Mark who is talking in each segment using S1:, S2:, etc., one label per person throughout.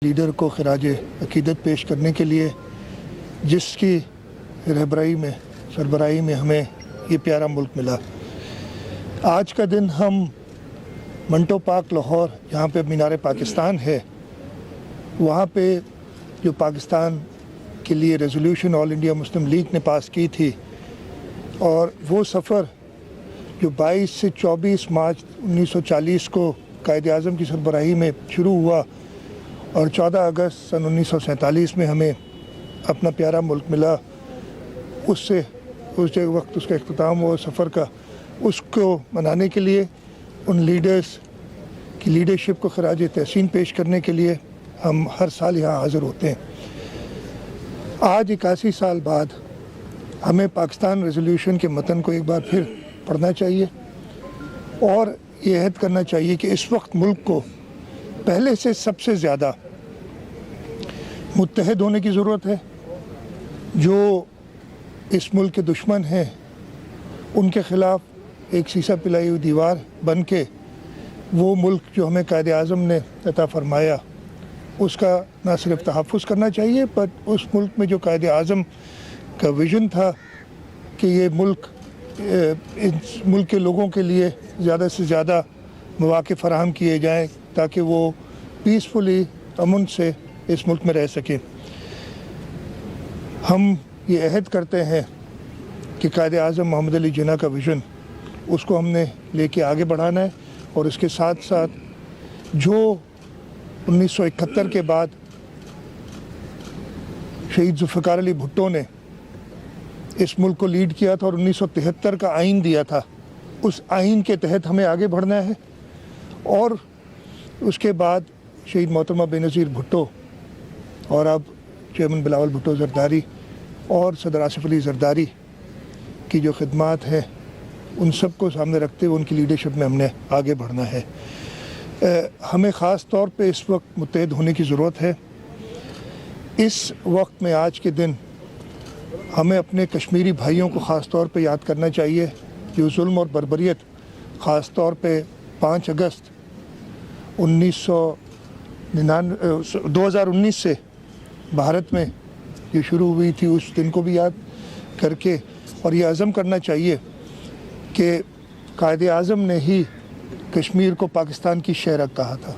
S1: Leader को खराज अकीदत पेश करने के लिए जिसकी रहबराई में सरबराही में हमें ये प्यारा मुल्क मिला। आज का दिन हम मंटो पार्क लाहौर, जहाँ पे मीनार पाकिस्तान है, वहाँ पे जो पाकिस्तान के लिए resolution all India Muslim league ने पास की थी, और वो सफ़र जो 22 से 24 मार्च 1940 को कायद आज़म की सरबराही में शुरू हुआ और 14 अगस्त सन 1947 में हमें अपना प्यारा मुल्क मिला, उससे उस वक्त उसका इख्तिताम हुआ सफ़र का, उसको मनाने के लिए उन लीडर्स की लीडरशिप को खराज तहसीन पेश करने के लिए हम हर साल यहाँ हाज़िर होते हैं। आज 81 साल बाद हमें पाकिस्तान रेजोल्यूशन के मतन को एक बार फिर पढ़ना चाहिए और ये अहद करना चाहिए कि इस वक्त मुल्क को पहले से सबसे ज़्यादा मुत्तहद होने की ज़रूरत है। जो इस मुल्क के दुश्मन हैं उनके ख़िलाफ़ एक शीशा पिलाई हुई दीवार बन के वो मुल्क जो हमें कायद आज़म ने अता फ़रमाया उसका ना सिर्फ तहफ़्फ़ुज़ करना चाहिए, पर उस मुल्क में जो कायद आज़म का विज़न था कि ये मुल्क इस मुल्क के लोगों के लिए ज़्यादा से ज़्यादा मौक़े फ़राहम किए जाएँ ताकि वो पीसफुली अमन से इस मुल्क में रह सकें। हम ये अहद करते हैं कि कायद आज़म मोहम्मद अली जिन्ना का विज़न उसको हमने लेके आगे बढ़ाना है, और इसके साथ साथ जो 1971 के बाद शहीद जुल्फ़िकार अली भुट्टो ने इस मुल्क को लीड किया था और 1973 का आइन दिया था, उस आइन के तहत हमें आगे बढ़ना है। और उसके बाद शहीद मोहतरमा बेनज़ीर भुट्टो और अब चेयरमैन बिलावल भुट्टो ज़रदारी और सदर आसिफ अली ज़रदारी की जो खिदमात हैं उन सब को सामने रखते हुए उनकी लीडरशिप में हमने आगे बढ़ना है। हमें ख़ास तौर पे इस वक्त मुत्तहद होने की ज़रूरत है। इस वक्त में आज के दिन हमें अपने कश्मीरी भाइयों को ख़ास तौर पे याद करना चाहिए जो जुल्म और बर्बरियत ख़ास तौर पे 5 अगस्त 2019 से भारत में जो शुरू हुई थी, उस दिन को भी याद करके और ये अज़म करना चाहिए कि कायद आज़म ने ही कश्मीर को पाकिस्तान की शहरक कहा था,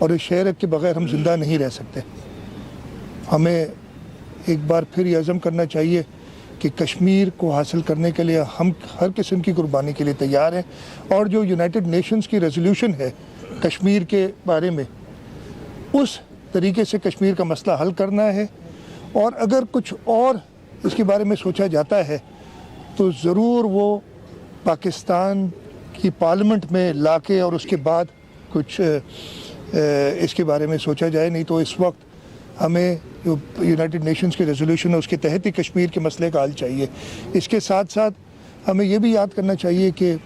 S1: और इस शहरक के बग़ैर हम ज़िंदा नहीं रह सकते। हमें एक बार फिर ये अज़म करना चाहिए कि कश्मीर को हासिल करने के लिए हम हर किस्म की कुर्बानी के लिए तैयार हैं, और जो यूनाइटेड नेशंस की रेजोल्यूशन है कश्मीर के बारे में, उस तरीके से कश्मीर का मसला हल करना है। और अगर कुछ और इसके बारे में सोचा जाता है तो ज़रूर वो पाकिस्तान की पार्लियामेंट में लाके और उसके बाद कुछ इसके बारे में सोचा जाए, नहीं तो इस वक्त हमें जो यूनाइटेड नेशंस की रेजोल्यूशन है उसके तहत ही कश्मीर के मसले का हल चाहिए। इसके साथ साथ हमें ये भी याद करना चाहिए कि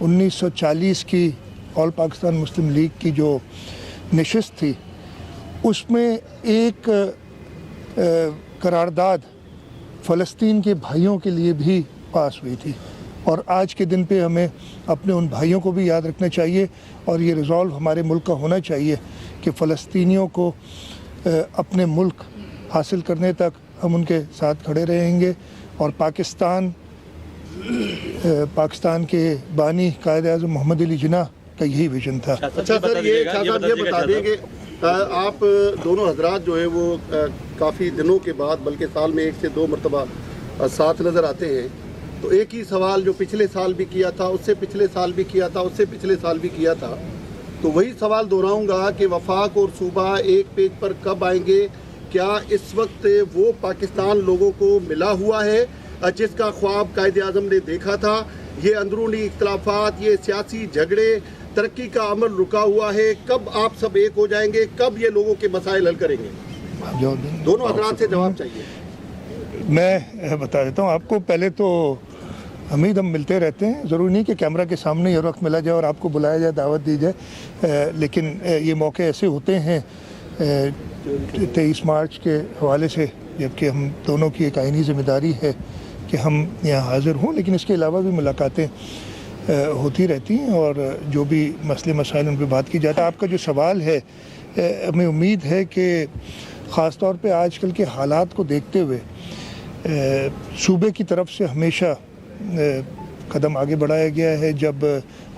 S1: 1940 की ऑल पाकिस्तान मुस्लिम लीग की जो नशिस्त थी उसमें एक करारदाद फ़लस्तीन के भाइयों के लिए भी पास हुई थी, और आज के दिन पे हमें अपने उन भाइयों को भी याद रखना चाहिए और ये रिज़ॉल्व हमारे मुल्क का होना चाहिए कि फ़लस्तीनियों को अपने मुल्क हासिल करने तक हम उनके साथ खड़े रहेंगे। और पाकिस्तान के बानी कायद आज़म मोहम्मद अली जिन्ना का यही विज़न था।
S2: अच्छा सर, ये बता दें कि आप दोनों हजरात जो है वो काफ़ी दिनों के बाद, बल्कि साल में 1 से 2 मरतबा साथ नज़र आते हैं, तो एक ही सवाल जो पिछले साल भी किया था, उससे पिछले साल भी किया था, उससे पिछले साल भी किया था, तो वही सवाल दोहराऊंगा कि वफाक और सूबा एक पेज पर कब आएंगे? क्या इस वक्त वो पाकिस्तान लोगों को मिला हुआ है जिसका ख्वाब कायद आज़म ने देखा था? ये अंदरूनी इख्तलाफात, ये सियासी झगड़े, तरक्की का अमल रुका हुआ है, कब आप सब एक हो जाएंगे? कब ये लोगों के मसाइल हल करेंगे? दोनों हजरात से जवाब चाहिए।
S1: मैं बता देता हूँ आपको। पहले तो हमीद, हम मिलते रहते हैं, ज़रूरी नहीं कि कैमरा के सामने हर वक्त मिला जाए और आपको बुलाया जाए, दावत दी जाए, लेकिन ये मौके ऐसे होते हैं 23 मार्च के हवाले से, जबकि हम दोनों की एक आइनी ज़िम्मेदारी है कि हम यहाँ हाज़िर हों, लेकिन इसके अलावा भी मुलाकातें होती रहती हैं और जो भी मसले मसाइल उन पर बात की जाती है। आपका जो सवाल है हमें उम्मीद है कि ख़ास तौर पे आजकल के हालात को देखते हुए सूबे की तरफ से हमेशा कदम आगे बढ़ाया गया है। जब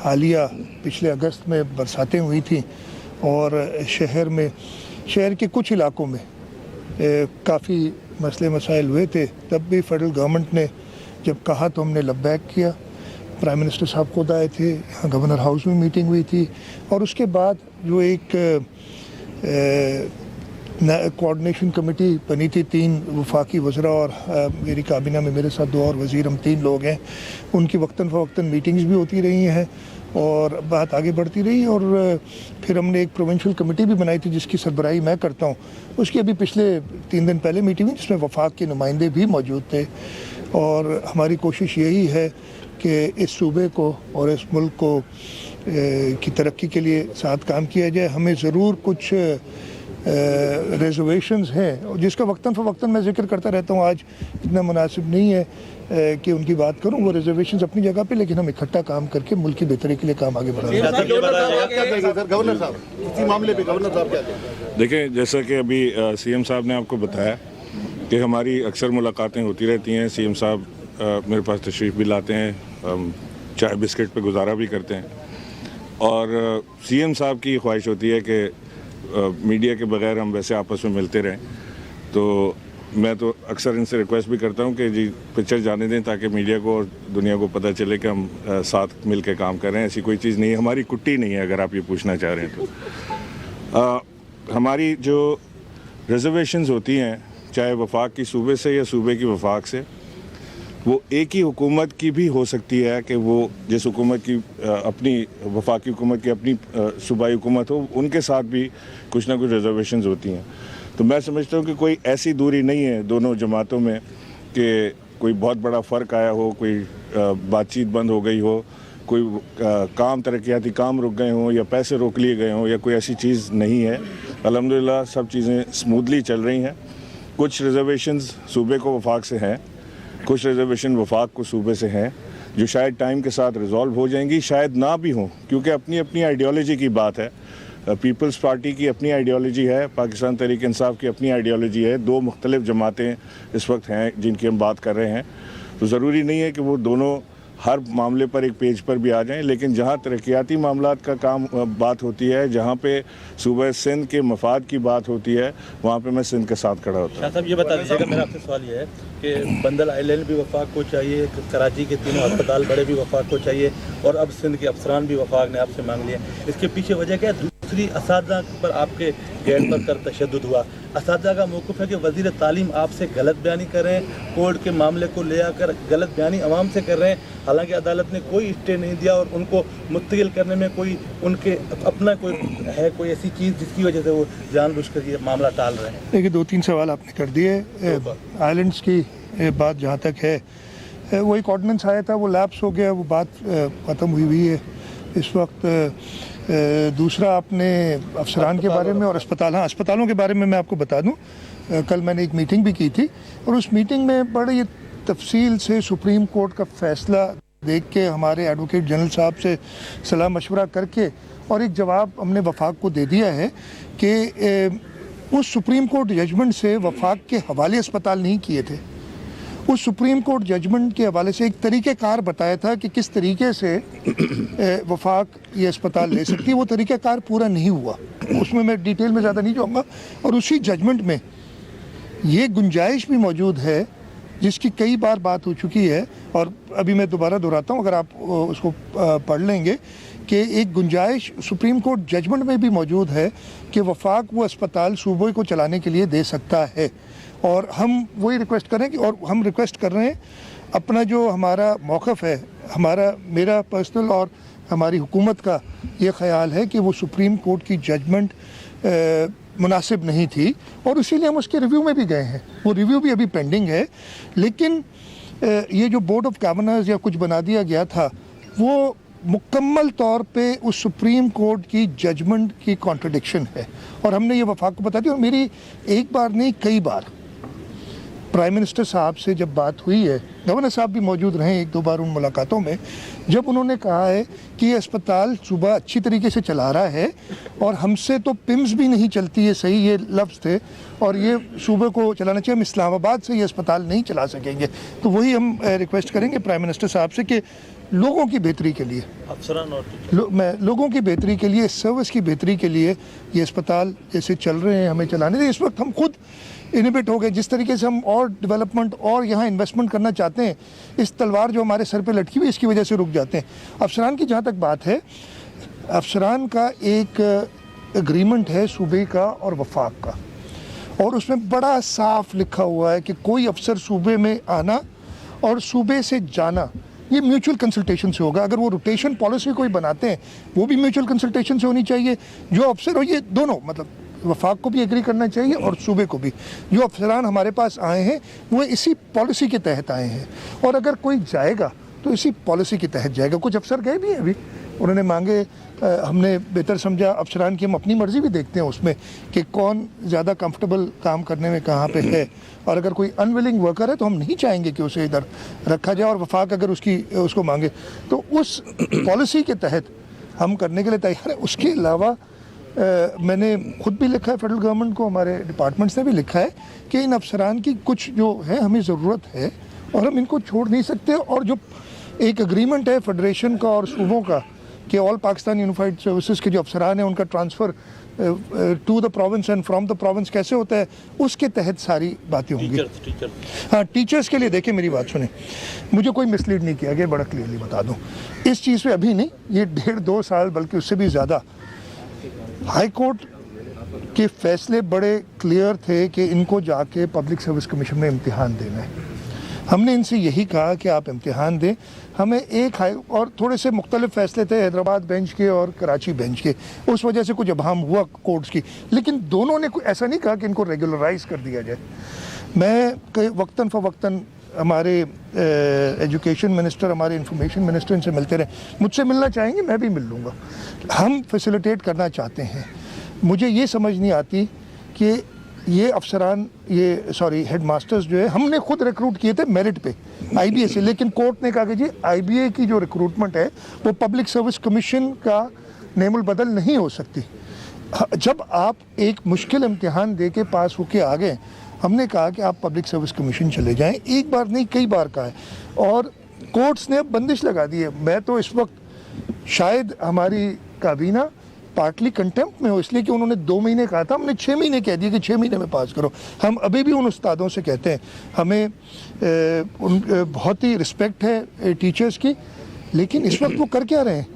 S1: हालिया पिछले अगस्त में बरसातें हुई थी और शहर के कुछ इलाकों में काफ़ी मसले मसाइल हुए थे, तब भी फेडरल गवर्नमेंट ने जब कहा तो हमने लब्बैक किया। प्राइम मिनिस्टर साहब खुद आए थे, यहाँ गवर्नर हाउस में मीटिंग हुई थी और उसके बाद जो एक कोऑर्डिनेशन कमेटी बनी थी, 3 वफाकी वज़रा और मेरी काबीना में मेरे साथ 2 और वज़ीर, हम 3 लोग हैं। उनकी वक्तन फ़वक्तन मीटिंग्स भी होती रही हैं और बात आगे बढ़ती रही और फिर हमने एक प्रोविंशियल कमेटी भी बनाई थी जिसकी सरबराही मैं करता हूँ। उसकी अभी पिछले 3 दिन पहले मीटिंग हुई जिसमें वफाक के नुमाइंदे भी मौजूद थे और हमारी कोशिश यही है कि इस सूबे को और इस मुल्क को की तरक्की के लिए साथ काम किया जाए। हमें ज़रूर कुछ रिजर्वेशंस हैं जिसका वक्तन फ़वक्तन मैं जिक्र करता रहता हूँ, आज इतना मुनासिब नहीं है कि उनकी बात करूँ। वो रिजर्वेशंस अपनी जगह पे, लेकिन हम इकट्ठा काम करके मुल्क की बेहतरी के लिए काम आगे बढ़ा रहे हैं।
S2: गवर्नर साहब इसी मामले पे गवर्नर साहब क्या कहेंगे?
S3: देखिए, जैसा कि अभी सीएम साहब ने आपको बताया कि हमारी अक्सर मुलाकातें होती रहती हैं। सीएम साहब मेरे पास तशरीफ़ भी लाते हैं, चाय बिस्किट पे गुजारा भी करते हैं और सीएम साहब की ख्वाहिश होती है कि मीडिया के बगैर हम वैसे आपस में मिलते रहें। तो मैं तो अक्सर इनसे रिक्वेस्ट भी करता हूं कि जी पिक्चर जाने दें ताकि मीडिया को और दुनिया को पता चले कि हम साथ मिल के काम कर रहे हैं। ऐसी कोई चीज़ नहीं है, हमारी कुट्टी नहीं है अगर आप ये पूछना चाह रहे हैं तो। हमारी जो रिजर्वेशंस होती हैं, चाहे वफाक की सूबे से या सूबे की वफाक से, वो एक ही हुकूमत की भी हो सकती है कि वो जिस हुकूमत की अपनी वफाकी हुकूमत की अपनी सूबाई हुकूमत हो, उनके साथ भी कुछ ना कुछ रिजर्वेशंस होती हैं। तो मैं समझता हूँ कि कोई ऐसी दूरी नहीं है दोनों जमातों में कि कोई बहुत बड़ा फ़र्क आया हो, कोई बातचीत बंद हो गई हो, कोई काम तरक्याती काम रुक गए हों या पैसे रोक लिए गए हों, या कोई ऐसी चीज़ नहीं है। अल्हम्दुलिल्लाह सब चीज़ें स्मूथली चल रही हैं। कुछ रिजर्वेशंस सूबे को वफाक से हैं, कुछ रिजर्वेशन वफाक को सूबे से हैं, जो शायद टाइम के साथ रिजॉल्व हो जाएंगी, शायद ना भी हों, क्योंकि अपनी अपनी आइडियोलॉजी की बात है। पीपल्स पार्टी की अपनी आइडियोलॉजी है, पाकिस्तान तहरीक इंसाफ की अपनी आइडियोलॉजी है। 2 मुख्तलिफ जमातें इस वक्त हैं जिनकी हम बात कर रहे हैं। तो ज़रूरी नहीं है कि वो दोनों हर मामले पर एक पेज पर भी आ जाएं, लेकिन जहाँ तरक्याती मामलात का काम बात होती है, जहाँ पे सूबा सिंध के मफाद की बात होती है, वहाँ पे मैं सिंध के साथ खड़ा होता हूँ।
S4: साहब ये बता दीजिएगा, मेरा आपसे सवाल ये है कि बंदल आइलैंड भी वफाक को चाहिए, कराची के 3 अस्पताल बड़े भी वफाक को चाहिए और अब सिंध के अफसरान भी वफाक ने आपसे मांग लिया। इसके पीछे वजह क्या है? दूसरी असातिज़ा पर आपके गैर पर कर तशद्दुद हुआ। असातिज़ा का मौक़िफ़ है कि वज़ीर तालीम आपसे गलत बयानी कर रहे हैं, कोर्ट के मामले को ले आकर गलत बयानी अवाम से कर रहे हैं, हालांकि अदालत ने कोई स्टे नहीं दिया और उनको मुस्तकिल करने में कोई उनके अपना कोई ऐसी चीज़ जिसकी वजह से वो जानबूझकर ये मामला टाल रहे हैं।
S1: देखिए, 2-3 सवाल आपने कर दिए। आइलैंड्स की बात जहाँ तक है, वो एक ऑर्डिनेंस आया था, वो लैप्स हो गया, वो बात ख़त्म हुई है इस वक्त। दूसरा, आपने अफसरान के बारे में और अस्पतालों के बारे में मैं आपको बता दूं, कल मैंने एक मीटिंग भी की थी और उस मीटिंग में बड़ी तफसील से सुप्रीम कोर्ट का फ़ैसला देख के हमारे एडवोकेट जनरल साहब से सलाह मशवरा करके और एक जवाब हमने वफाक को दे दिया है कि उस सुप्रीम कोर्ट जजमेंट से वफाक के हवाले अस्पताल नहीं किए थे। उस सुप्रीम कोर्ट जजमेंट के हवाले से एक तरीक़ेकार बताया था कि किस तरीके से वफाक ये अस्पताल ले सकती है। वो तरीक़ेकार पूरा नहीं हुआ, उसमें मैं डिटेल में ज़्यादा नहीं जाऊँगा। और उसी जजमेंट में ये गुंजाइश भी मौजूद है जिसकी कई बार बात हो चुकी है और अभी मैं दोबारा दोहराता हूँ, अगर आप उसको पढ़ लेंगे कि एक गुंजाइश सुप्रीम कोर्ट जजमेंट में भी मौजूद है कि वफाक वो अस्पताल सूबे को चलाने के लिए दे सकता है। और हम वही रिक्वेस्ट करें कि, और हम रिक्वेस्ट कर रहे हैं, अपना जो हमारा मौक़िफ़ है, मेरा पर्सनल और हमारी हुकूमत का ये ख्याल है कि वो सुप्रीम कोर्ट की जजमेंट मुनासिब नहीं थी और इसीलिए हम उसके रिव्यू में भी गए हैं। वो रिव्यू भी अभी पेंडिंग है, लेकिन ये जो बोर्ड ऑफ गवर्नर्स या कुछ बना दिया गया था, वो मुकम्मल तौर पे उस सुप्रीम कोर्ट की जजमेंट की कॉन्ट्रडिक्शन है और हमने ये वफाक को बता दिया। और मेरी एक बार नहीं, कई बार प्राइम मिनिस्टर साहब से जब बात हुई है गवर्नर साहब भी मौजूद रहे एक दो बार उन मुलाकातों में, जब उन्होंने कहा है कि ये अस्पताल सूबा अच्छी तरीके से चला रहा है और हमसे तो पिम्स भी नहीं चलती है, सही ये लफ्ज़ थे, और ये सूबे को चलाना चाहिए, हम इस्लामाबाद से ये अस्पताल नहीं चला सकेंगे। तो वही हम रिक्वेस्ट करेंगे प्राइम मिनिस्टर साहब से कि लोगों की बेहतरी के लिए,
S4: अफसरान और
S1: लोगों की बेहतरी के लिए, सर्विस की बेहतरी के लिए ये अस्पताल जैसे चल रहे हैं हमें चलाने दें। इस वक्त हम खुद इनोवेट हो गए, जिस तरीके से हम और डेवलपमेंट और यहाँ इन्वेस्टमेंट करना चाहते हैं, इस तलवार जो हमारे सर पे लटकी हुई इसकी वजह से रुक जाते हैं। अफसरान की जहाँ तक बात है, अफसरान का एक एग्रीमेंट है सूबे का और वफाक का, और उसमें बड़ा साफ लिखा हुआ है कि कोई अफसर सूबे में आना और सूबे से जाना ये म्यूचुअल कंसल्टेशन से होगा। अगर वो रोटेशन पॉलिसी कोई बनाते हैं वो भी म्यूचुअल कंसल्टेशन से होनी चाहिए। जो अफसर हो, ये दोनों मतलब वफाक को भी एग्री करना चाहिए और सूबे को भी। जो अफसरान हमारे पास आए हैं वो इसी पॉलिसी के तहत आए हैं, और अगर कोई जाएगा तो इसी पॉलिसी के तहत जाएगा। कुछ अफसर गए भी हैं अभी, उन्होंने मांगे, हमने बेहतर समझा अफसरान की हम अपनी मर्ज़ी भी देखते हैं उसमें कि कौन ज़्यादा कंफर्टेबल काम करने में कहाँ पे है, और अगर कोई अनविलिंग वर्कर है तो हम नहीं चाहेंगे कि उसे इधर रखा जाए, और वफाक अगर उसको मांगे तो उस पॉलिसी के तहत हम करने के लिए तैयार है। उसके अलावा मैंने खुद भी लिखा है फेडरल गवर्नमेंट को, हमारे डिपार्टमेंट्स ने भी लिखा है कि इन अफसरान की कुछ जो है हमें ज़रूरत है और हम इनको छोड़ नहीं सकते। और जो एक एग्रीमेंट है फेडरेशन का और सूबों का कि ऑल पाकिस्तान यूनिफाइड सर्विसेज के जो अफसरान हैं उनका transfer to the province and from the province कैसे होता है, उसके तहत सारी बातें होंगी। हाँ, टीचर्स के लिए देखिए, मेरी बात सुने, मुझे कोई मिसलीड नहीं किया गया, बड़ा क्लियरली बता दूँ इस चीज़ पे अभी नहीं, ये 1.5-2 साल बल्कि उससे भी ज़्यादा हाई कोर्ट के फैसले बड़े क्लियर थे कि इनको जाके पब्लिक सर्विस कमीशन में इम्तिहान देना है। हमने इनसे यही कहा कि आप इम्तिहान दें। हमें एक हाई और थोड़े से मुख्तलिफ फ़ैसले थे हैदराबाद बेंच के और कराची बेंच के, उस वजह से कुछ अभाम हुआ कोर्ट्स की, लेकिन दोनों ने ऐसा नहीं कहा कि इनको रेगुलराइज कर दिया जाए। मैं वक्तन फ़वक्तन हमारे एजुकेशन मिनिस्टर, हमारे इंफॉर्मेशन मिनिस्टर इनसे मिलते रहे, मुझसे मिलना चाहेंगे मैं भी मिल लूँगा। हम फैसिलिटेट करना चाहते हैं। मुझे ये समझ नहीं आती कि ये अफसरान, ये सॉरी हेड मास्टर्स जो है हमने खुद रिक्रूट किए थे मेरिट पे IBA से, लेकिन कोर्ट ने कहा कि जी IBA की जो रिक्रूटमेंट है वो पब्लिक सर्विस कमीशन का नेमुल बदल नहीं हो सकती। जब आप एक मुश्किल इम्तिहान दे के पास होके आ गए, हमने कहा कि आप पब्लिक सर्विस कमीशन चले जाएं। एक बार नहीं कई बार कहा है, और कोर्ट्स ने अब बंदिश लगा दी है। मैं तो इस वक्त शायद हमारी काबीना पार्टली कंटेम्प्ट में हो, इसलिए कि उन्होंने 2 महीने कहा था, हमने 6 महीने कह दिए कि 6 महीने में पास करो। हम अभी भी उन उस्तादों से कहते हैं, हमें बहुत ही रिस्पेक्ट है टीचर्स की, लेकिन इस वक्त वो कर क्या रहे हैं?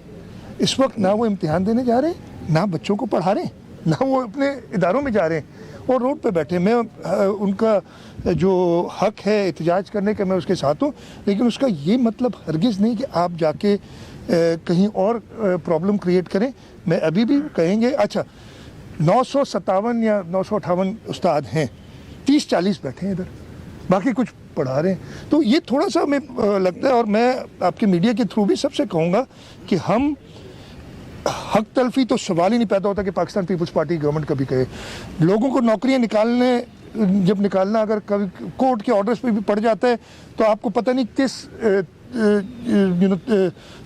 S1: इस वक्त ना वो इम्तिहान देने जा रहे हैं, ना बच्चों को पढ़ा रहे हैं, ना वो अपने इदारों में जा रहे हैं और रोड पे बैठे। मैं उनका जो हक है एहतजाज करने का, मैं उसके साथ हूँ, लेकिन उसका ये मतलब हरगिज़ नहीं कि आप जाके कहीं और प्रॉब्लम क्रिएट करें। मैं अभी भी कहेंगे, अच्छा 957 या 958 उस्ताद हैं, 30-40 बैठे हैं इधर, बाकी कुछ पढ़ा रहे हैं। तो ये थोड़ा सा हमें लगता है, और मैं आपके मीडिया के थ्रू भी सबसे कहूँगा कि हम हक तलफी तो सवाल ही नहीं पैदा होता कि पाकिस्तान पीपल्स पार्टी गवर्नमेंट कभी कहे। लोगों को नौकरियां निकालने, जब निकालना अगर कभी कोर्ट के ऑर्डर्स पे भी पड़ जाता है तो आपको पता नहीं किस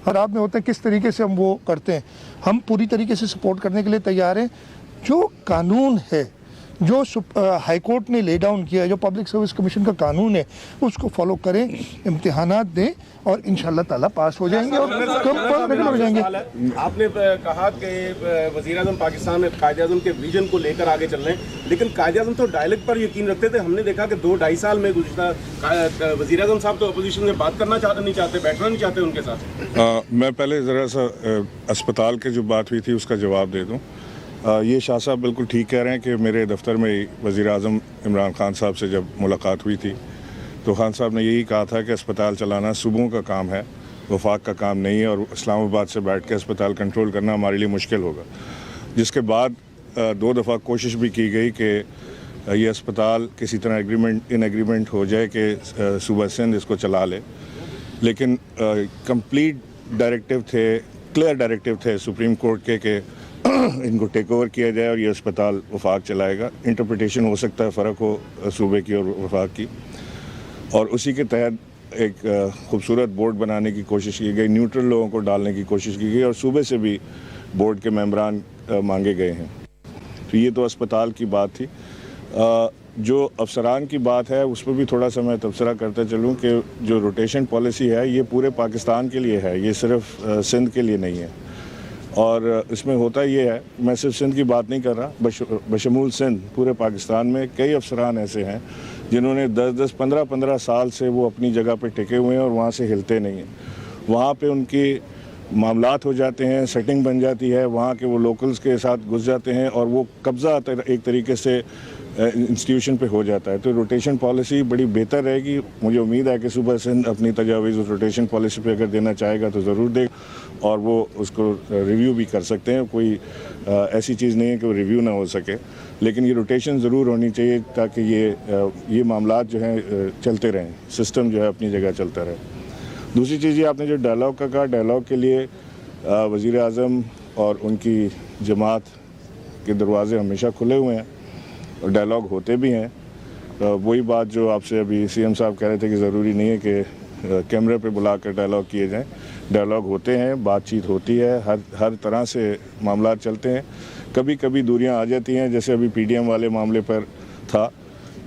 S1: खराब में होते हैं, किस तरीके से हम वो करते हैं। हम पूरी तरीके से सपोर्ट करने के लिए तैयार हैं। जो कानून है, जो हाई कोर्ट ने ले डाउन किया है, जो पब्लिक सर्विस कमीशन का कानून है, उसको फॉलो करें, इम्तिहानात दें और इंशाल्लाह ताला पास हो जाएंगे और कम पर हो जाएंगे।
S5: आपने कहा कि वज़ीर-ए-आज़म पाकिस्तान में कायद-ए-आज़म के विजन को लेकर आगे चल रहे हैं, लेकिन कायद-ए-आज़म तो डायलॉग पर यकीन रखते थे। हमने देखा कि 2-2.5 साल में गुज़िश्ता वज़ीर-ए-आज़म साहब तो अपोजिशन से बात करना नहीं चाहते, बैठना नहीं चाहते उनके साथ।
S3: मैं पहले ज़रा सा अस्पताल की जो बात हुई थी उसका जवाब दे दूँ। ये शाह साहब बिल्कुल ठीक कह रहे हैं कि मेरे दफ्तर में वज़ीर-ए-आज़म इमरान खान साहब से जब मुलाकात हुई थी तो खान साहब ने यही कहा था कि अस्पताल चलाना सूबों का काम है, वफाक का काम नहीं है, और इस्लामाबाद से बैठ के अस्पताल कंट्रोल करना हमारे लिए मुश्किल होगा। जिसके बाद 2 दफ़ा कोशिश भी की गई कि ये अस्पताल किसी तरह इन एग्रीमेंट हो जाए कि सूबा सिंध इसको चला ले, लेकिन कंप्लीट डायरेक्टिव थे, क्लियर डायरेक्टिव थे सुप्रीम कोर्ट के इनको टेक ओवर किया जाए और ये अस्पताल वफाक चलाएगा। इंटरप्रिटेशन हो सकता है फ़र्क हो सूबे की और वफाक की, और उसी के तहत एक खूबसूरत बोर्ड बनाने की कोशिश की गई, न्यूट्रल लोगों को डालने की कोशिश की गई और सूबे से भी बोर्ड के मेंबरान मांगे गए हैं। तो ये तो अस्पताल की बात थी। जो अफसरान की बात है उस पर भी थोड़ा सा मैं तबसरा करते चलूँ कि जो रोटेशन पॉलिसी है ये पूरे पाकिस्तान के लिए है, ये सिर्फ सिंध के लिए नहीं है। और इसमें होता ये है, मैं सिर्फ सिंध की बात नहीं कर रहा, बशमूल सिंध पूरे पाकिस्तान में कई अफसरान ऐसे हैं जिन्होंने 10-10, 15-15 साल से वो अपनी जगह पे टिके हुए हैं और वहाँ से हिलते नहीं हैं। वहाँ पे उनकी मामलात हो जाते हैं, सेटिंग बन जाती है, वहाँ के वो लोकल्स के साथ घुस जाते हैं और वो कब्ज़ा एक तरीके से इंस्टीट्यूशन पे हो जाता है। तो रोटेशन पॉलिसी बड़ी बेहतर रहेगी। मुझे उम्मीद है कि सूबा सिंध अपनी तजावीज़ उस रोटेशन पॉलिसी पे अगर देना चाहेगा तो ज़रूर दे और वो उसको रिव्यू भी कर सकते हैं। कोई ऐसी चीज़ नहीं है कि वो रिव्यू ना हो सके, लेकिन ये रोटेशन ज़रूर होनी चाहिए ताकि ये मामलात जो हैं चलते रहें, सिस्टम जो है अपनी जगह चलता रहे। दूसरी चीज़ ये आपने जो डायलॉग का कहा, डायलॉग के लिए वज़ीर आज़म और उनकी जमात के दरवाज़े हमेशा खुले हुए हैं और डायलॉग होते भी हैं। वही बात जो आपसे अभी सीएम साहब कह रहे थे कि ज़रूरी नहीं है कि कैमरे पे बुलाकर डायलॉग किए जाएं। डायलॉग होते हैं, बातचीत होती है, हर तरह से मामलात चलते हैं। कभी कभी दूरियां आ जाती हैं, जैसे अभी पीडीएम वाले मामले पर था,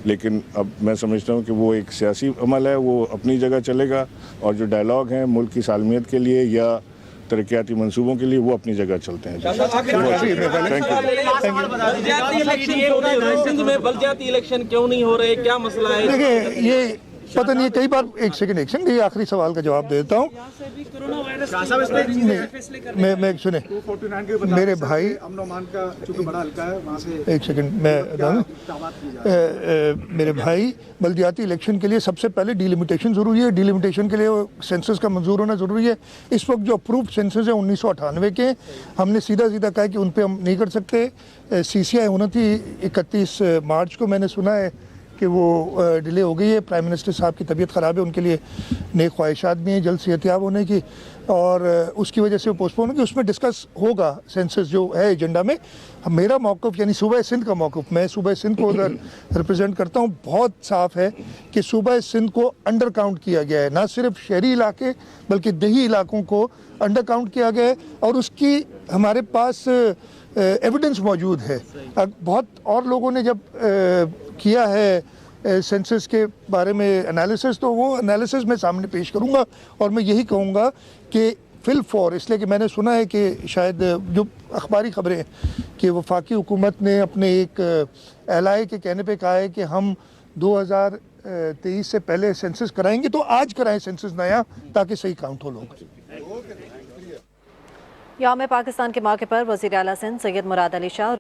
S3: लेकिन अब मैं समझता हूँ कि वो एक सियासी अमल है, वो अपनी जगह चलेगा और जो डायलॉग हैं मुल्क की सालमियत के लिए या तरक्याती मंसूबों के लिए वो अपनी जगह चलते हैं।
S6: सिंध में बलदियाती इलेक्शन क्यों नहीं हो रहे, क्या मसला है?
S1: देखिए ये पता नहीं, कई बार एक सेकंड ये आखिरी सवाल का जवाब देता हूँ। मैं सुने मेरे भाई, एक सेकंड मैं मेरे भाई, बल्दियाती इलेक्शन के लिए सबसे पहले डिलिमिटेशन ज़रूरी है। डिलिमिटेशन के लिए सेंसस का मंजूर होना ज़रूरी है। इस वक्त जो अप्रूव्ड सेंसस है 1998 के, हमने सीधा कहा कि उन पर हम नहीं कर सकते। CCI होना थी 31 मार्च को, मैंने सुना है कि वो डिले हो गई है। प्राइम मिनिस्टर साहब की तबीयत ख़राब है, उनके लिए नेक ख्वाहिशात भी हैं जल्द सेहतयाब होने की, और उसकी वजह से वो पोस्टपोन होगी। उसमें डिस्कस होगा सेंसस जो है एजेंडा में। मेरा मौक़िफ़ यानी सूबा सिंध का मौक़िफ़, मैं सूबा सिंध को उधर रिप्रेजेंट करता हूँ, बहुत साफ़ है कि सूबा सिंध को अंडर काउंट किया गया है। ना सिर्फ शहरी इलाके बल्कि देही इलाकों को अंडर काउंट किया गया है और उसकी हमारे पास एविडेंस मौजूद है। बहुत और लोगों ने जब किया है सेंसस के बारे में एनालिसिस, तो वो एनालिसिस मैं सामने पेश करूंगा और मैं यही कहूँगा कि फिल फॉर, इसलिए कि मैंने सुना है कि शायद जो अखबारी खबरें कि वफाकी हुकूमत ने अपने एक एलआई के कहने पे कहा है कि हम 2023 से पहले सेंसस कराएंगे, तो आज कराएं सेंसस नया ताकि सही काउंट हो लोग।
S7: यौम पाकिस्तान के मौके पर वज़ीर आला सिंध सैयद मुराद अली शाह